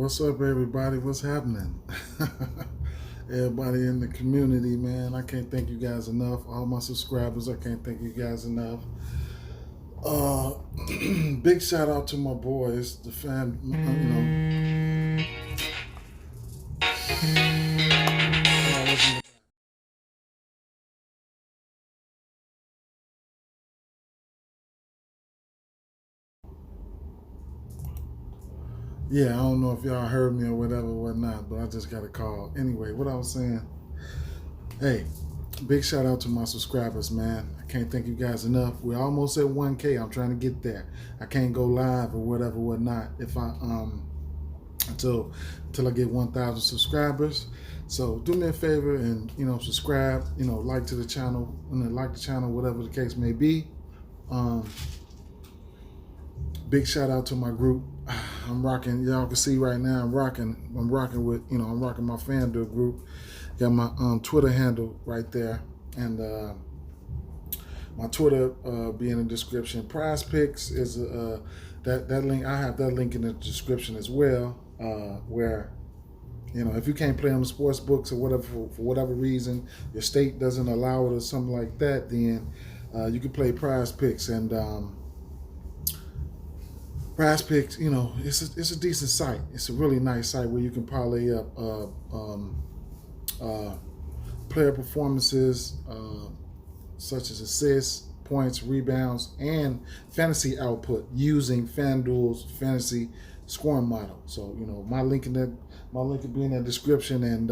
What's up, everybody? What's happening? Everybody in the community, man. I can't thank you guys enough. All my subscribers, I can't thank you guys enough. Uh, Big shout out to my boys, the fan. Yeah, I don't know if y'all heard me or whatever, whatnot, but I just got a call. Anyway, what I was saying. Hey, big shout out to my subscribers, man. I can't thank you guys enough. We're almost at 1K. I'm trying to get there. I can't go live or whatever, whatnot. If I until I get 1,000 subscribers. So do me a favor and subscribe. Like to the channel and like the channel, whatever the case may be. Big shout out to my group. I'm rocking. Y'all can see right now. I'm rocking with. I'm rocking my Fanduel group. Got my Twitter handle right there, and my Twitter be in the description. Prize Picks is that link. I have that link in the description as well. Where if you can't play on the sports books or whatever for whatever reason, your state doesn't allow it or something like that, then you can play Prize Picks. And Prize Picks, it's a decent site. It's a really nice site where you can parlay up player performances, such as assists, points, rebounds, and fantasy output using FanDuel's fantasy scoring model. So my link will be in that description, and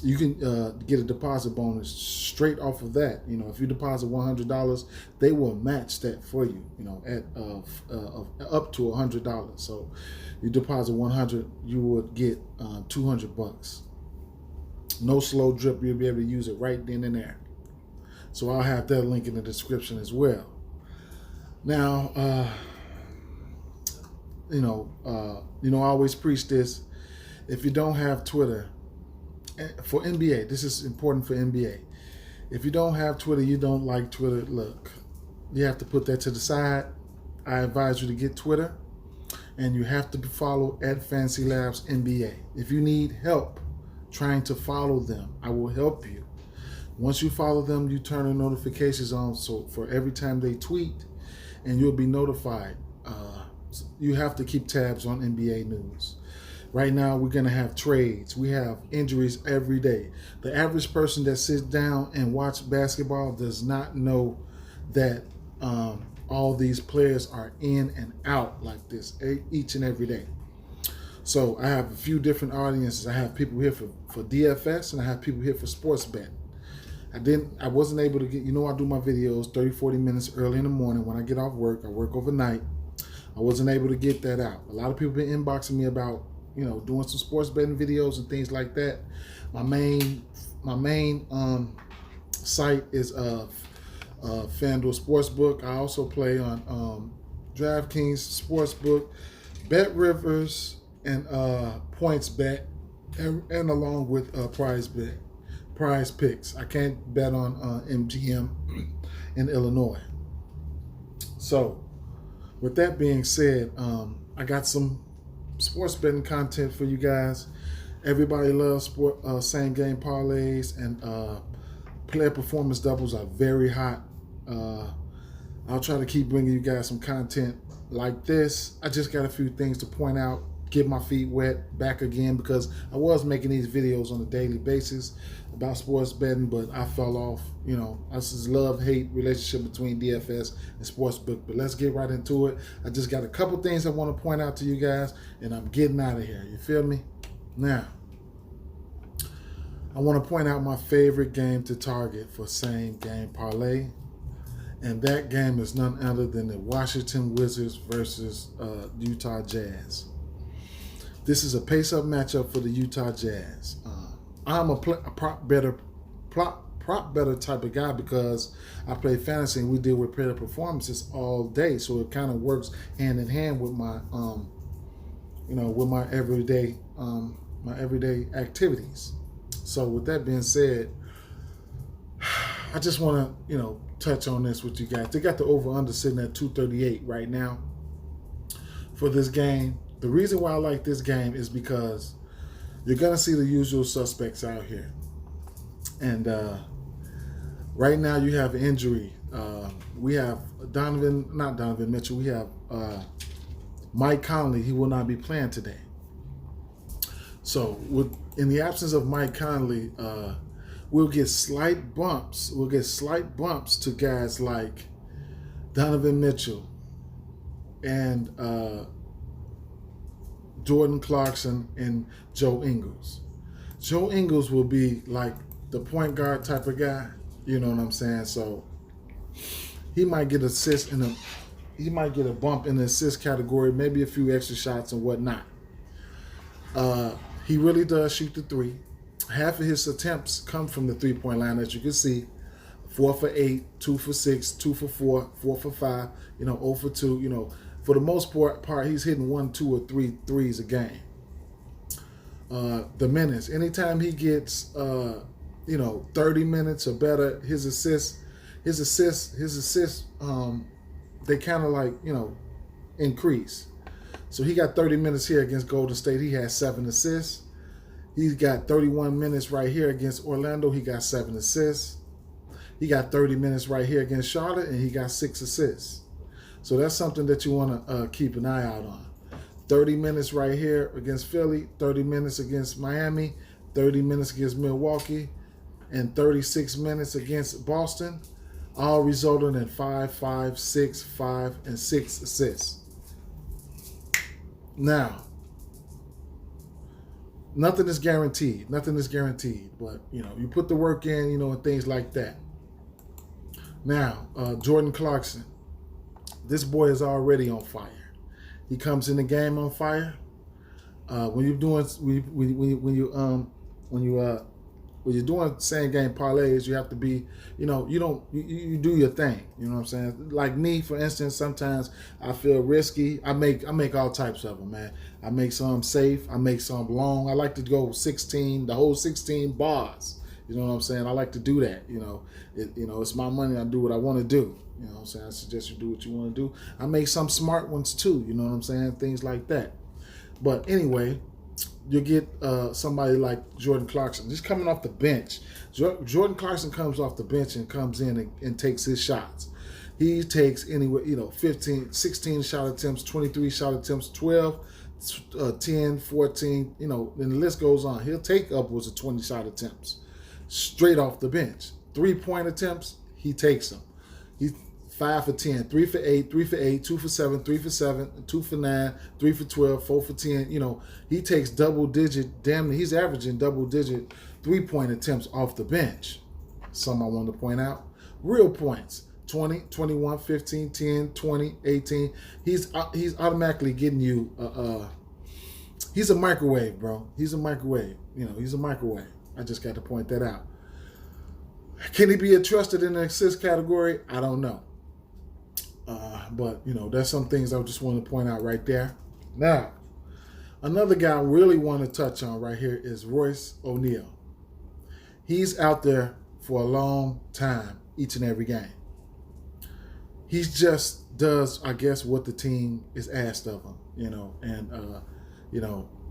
you can get a deposit bonus straight off of that. If you deposit $100, they will match that for you. At up to $100. So you deposit $100, you would get $200. No slow drip. You'll be able to use it right then and there. So I'll have that link in the description as well. Now, I always preach this. If you don't have Twitter, for NBA, this is important for NBA. If you don't have Twitter, you don't like Twitter, look, you have to put that to the side. I advise you to get Twitter, and you have to follow at Fantasy Labs NBA. If you need help trying to follow them, I will help you. Once you follow them, you turn the notifications on, so for every time they tweet, and you'll be notified. You have to keep tabs on NBA news. Right now, we're going to have trades. We have injuries every day. The average person that sits down and watches basketball does not know that all these players are in and out like this each and every day. So I have a few different audiences. I have people here for DFS, and I have people here for sports betting. I wasn't able to get, I do my videos 30, 40 minutes early in the morning when I get off work. I work overnight. I wasn't able to get that out. A lot of people have been inboxing me about, doing some sports betting videos and things like that. My main site is Fanduel Sportsbook. I also play on DraftKings Sportsbook, Bet Rivers, and PointsBet, and along with Prize Picks. I can't bet on MGM in Illinois. So, with that being said, I got some sports betting content for you guys. Everybody loves same game parlays, and player performance doubles are very hot. I'll try to keep bringing you guys some content like this. I just got a few things to point out, get my feet wet back again, because I was making these videos on a daily basis about sports betting, but I fell off. This is love-hate relationship between DFS and Sportsbook. But let's get right into it. I just got a couple things I want to point out to you guys, and I'm getting out of here. You feel me? Now, I want to point out my favorite game to target for same game parlay, and that game is none other than the Washington Wizards versus Utah Jazz. This is a pace-up matchup for the Utah Jazz. I'm a prop better type of guy because I play fantasy and we deal with player performances all day, so it kind of works hand in hand with my with my everyday activities. So with that being said, I just want to touch on this with you guys. They got the over-under sitting at 238 right now for this game. The reason why I like this game is because you're going to see the usual suspects out here. And right now you have injury. We have not Donovan Mitchell. We have Mike Conley. He will not be playing today. So in the absence of Mike Conley, we'll get slight bumps. We'll get slight bumps to guys like Donovan Mitchell and Jordan Clarkson and Joe Ingles. Joe Ingles will be like the point guard type of guy. You know what I'm saying? So he might get he might get a bump in the assist category, maybe a few extra shots and whatnot. He really does shoot the three. Half of his attempts come from the three-point line, as you can see. 4 for 8, 2 for 6, 2 for 4, 4 for 5, 0 for 2. For the most part, he's hitting 1, 2, or 3 threes a game. The minutes, anytime he gets 30 minutes or better, his assists, they kind of like, increase. So he got 30 minutes here against Golden State. He had 7 assists. He's got 31 minutes right here against Orlando. He got 7 assists. He got 30 minutes right here against Charlotte, and he got 6 assists. So that's something that you want to keep an eye out on. 30 minutes right here against Philly, 30 minutes against Miami, 30 minutes against Milwaukee, and 36 minutes against Boston, all resulting in 5, 5, 6, 5, and 6 assists. Now, nothing is guaranteed. Nothing is guaranteed. But, you put the work in, and things like that. Now, Jordan Clarkson. This boy is already on fire. He comes in the game on fire. When you're doing same game parlays, you have to be, you do your thing. You know what I'm saying? Like me, for instance, sometimes I feel risky. I make all types of them, man. I make some safe. I make some long. I like to go 16, the whole 16 bars. You know what I'm saying? I like to do that. It's my money. I do what I want to do. You know what I'm saying? I suggest you do what you want to do. I make some smart ones too. You know what I'm saying? Things like that. But anyway, you get somebody like Jordan Clarkson just coming off the bench. Jordan Clarkson comes off the bench and comes in and takes his shots. He takes anywhere, 15, 16 shot attempts, 23 shot attempts, 12, 10, 14, and the list goes on. He'll take upwards of 20 shot attempts straight off the bench. 3-point attempts, he takes them. He's 5 for 10, 3 for 8, 3 for 8, 2 for 7, 3 for 7, 2 for 9, 3 for 12, 4 for 10. He takes he's averaging double-digit 3-point attempts off the bench. Some I want to point out. Real points, 20, 21, 15, 10, 20, 18. He's automatically getting you, he's a microwave, bro. He's a microwave. He's a microwave. I just got to point that out. Can he be trusted in the assist category? I don't know. But, there's some things I just want to point out right there. Now, another guy I really want to touch on right here is Royce O'Neal. He's out there for a long time, each and every game. He just does, I guess, what the team is asked of him,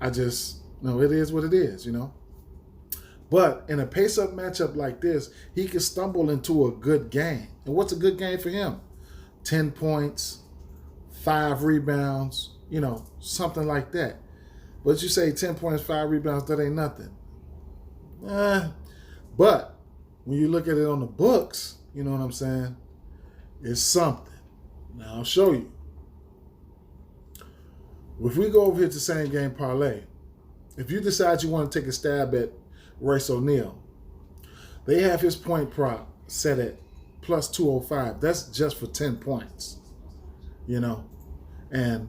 I just, it is what it is, But in a pace-up matchup like this, he could stumble into a good game. And what's a good game for him? 10 points, 5 rebounds, something like that. But you say 10 points, 5 rebounds, that ain't nothing. But when you look at it on the books, you know what I'm saying? It's something. Now, I'll show you. If we go over here to same game parlay, if you decide you want to take a stab at Royce O'Neal, they have his point prop set at plus 205. That's just for 10 points, and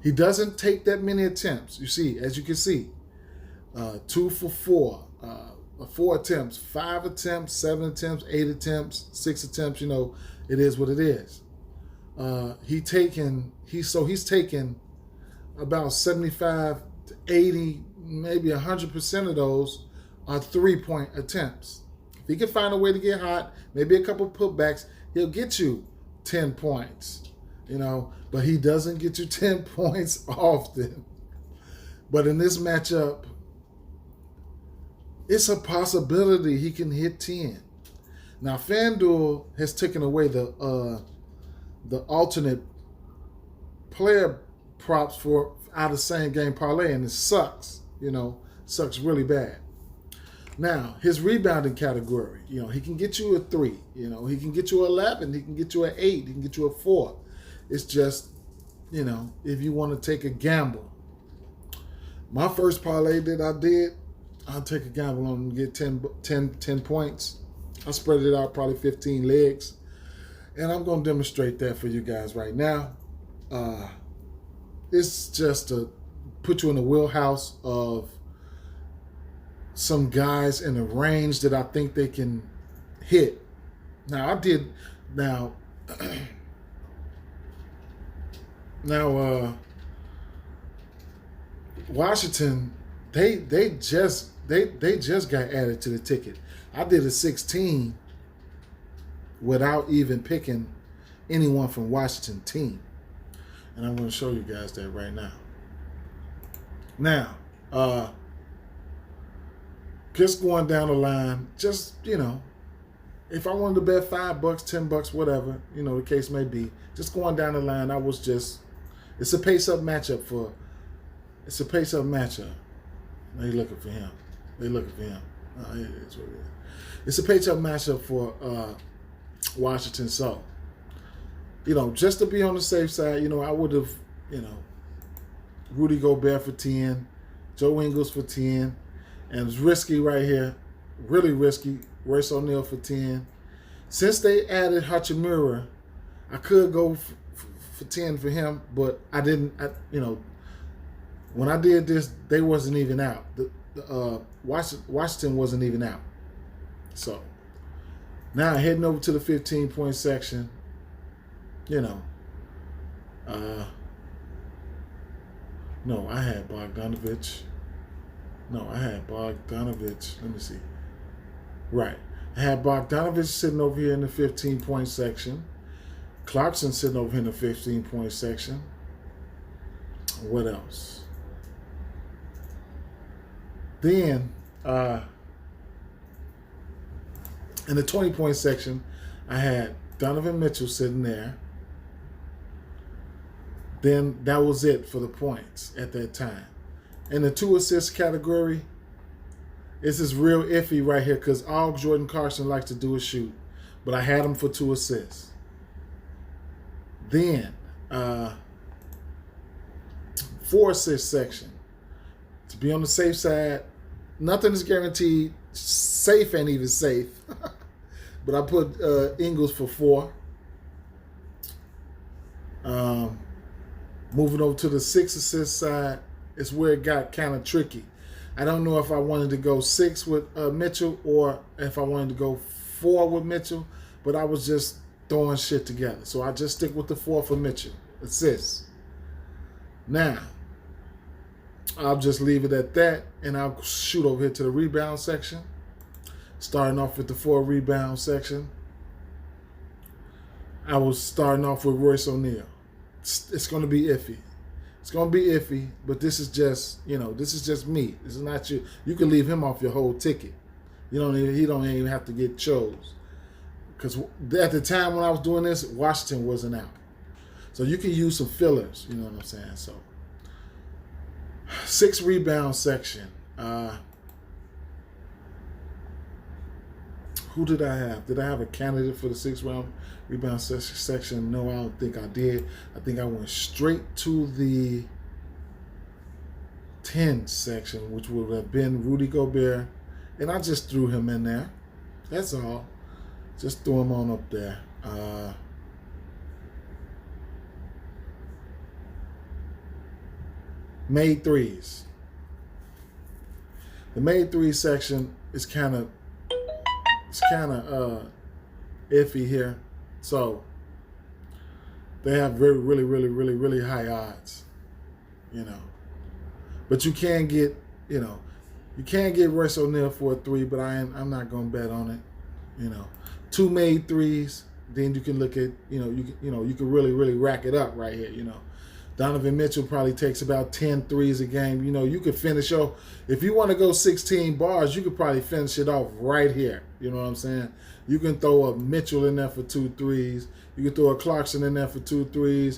he doesn't take that many attempts. You see, as you can see, 2 for 4, 4 attempts, 5 attempts, 7 attempts, 8 attempts, 6 attempts. It is what it is. He's taken about 75 to 80, maybe 100% of those are 3-point attempts. If he can find a way to get hot, maybe a couple putbacks, he'll get you 10 points, but he doesn't get you 10 points often. But in this matchup, it's a possibility he can hit 10. Now, Fanduel has taken away the alternate player props for out of same game parlay, and it sucks. Sucks really bad. Now, his rebounding category, he can get you a 3. He can get you 11. He can get you an 8. He can get you a 4. It's just, if you want to take a gamble. My first parlay that I did, I'll take a gamble on him and get 10 points. I spread it out probably 15 legs. And I'm going to demonstrate that for you guys right now. It's just to put you in the wheelhouse of some guys in a range that I think they can hit. Now, Washington, they just got added to the ticket. I did a 16 without even picking anyone from Washington team. And I'm going to show you guys that right now. Now, just going down the line, if I wanted to bet $5, $10, whatever, the case may be, just going down the line, it's a pace-up matchup They looking for him. Oh, it is what it is. It's a pace-up matchup for Washington. So, just to be on the safe side, I would have, Rudy Gobert for 10, Joe Ingles for 10, and it's risky right here, really risky. Royce O'Neal for 10. Since they added Hachimura, I could go for 10 for him, but I didn't. When I did this, they wasn't even out. Washington wasn't even out. So now heading over to the 15-point section. No, I had Bogdanovich. Let me see. Right. I had Bogdanovich sitting over here in the 15-point section. Clarkson sitting over here in the 15-point section. What else? Then, in the 20-point section, I had Donovan Mitchell sitting there. Then that was it for the points at that time. In the 2 assist category, this is real iffy right here because all Jordan Clarkson likes to do is shoot. But I had him for 2 assists. Then, 4 assist section. To be on the safe side, nothing is guaranteed. Safe ain't even safe. But I put Ingles for 4. Moving over to the 6 assist side, it's where it got kind of tricky. I don't know if I wanted to go 6 with Mitchell or if I wanted to go 4 with Mitchell, but I was just throwing shit together. So I just stick with the 4 for Mitchell. Assists. Now, I'll just leave it at that, and I'll shoot over here to the rebound section. Starting off with the 4 rebound section. I was starting off with Royce O'Neal. It's going to be iffy. It's going to be iffy, but this is just, this is just me. This is not you. You can leave him off your whole ticket. He don't even have to get chose. Because at the time when I was doing this, Washington wasn't out. So you can use some fillers, you know what I'm saying? So 6 rebound section. Who did I have? Did I have a candidate for the 6 rebound section? No, I don't think I did. I think I went straight to the 10 section, which would have been Rudy Gobert. And I just threw him in there. That's all. Just threw him on up there. Made threes. The made three section is kind of iffy here. So they have really high odds, But you can get, you can get Royce O'Neal for a 3, but I'm not gonna bet on it, 2 made threes. then you can look at, you can really rack it up right here, Donovan Mitchell probably takes about 10 threes a game. You could finish off, if you want to go 16 bars, you could probably finish it off right here. You know what I'm saying? You can throw a Mitchell in there for 2 threes. You can throw a Clarkson in there for 2 threes.